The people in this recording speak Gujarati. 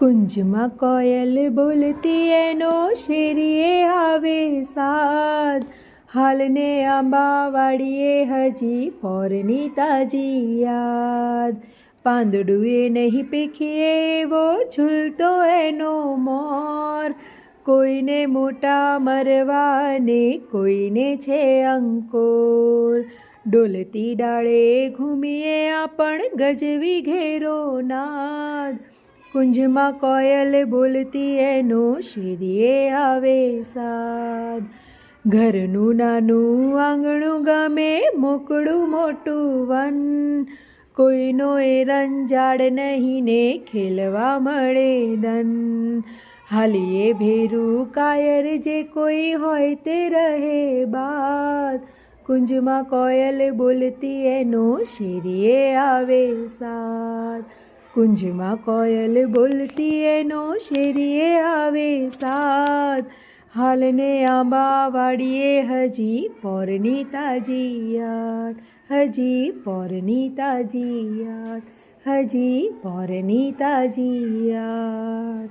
કુંજમાં કોયલ બોલતી એનો શેરીએ આવે સાદ, હાલને આંબાવાડીએ હજી પોરની તાજી યાદ. પાંદડું એ નહીં પીખીએ એવો ઝૂલતો એનો મોર, કોઈને મોટા મરવાને કોઈને છે અંકોર. ડોલતી ડાળે ઘૂમીએ આપણ ગજવી ઘેરો નાદ, કુંજમાં કોયલ બોલતી એનો શેરીએ આવે સાદ. ઘરનું નાનું આંગણું ગમે મોકળું મોટું વન, કોઈનો એ રંજાડ નહીં ને ખેલવા મળે દન. હાલીએ ભેરું કાયર જે કોઈ હોય તે રહે બાદ, કુંજમાં કોયલ બોલતી એનો શેરીએ આવે સાદ. કુંજમાં કોયલ બોલતી એનો શેરીએ આવે સાદ, હાલને આંબાવાડીએ હજી પોરની તાજી યાદ. હજી પોરની તાજી યાદ, હજી પોરની તાજી યાદ.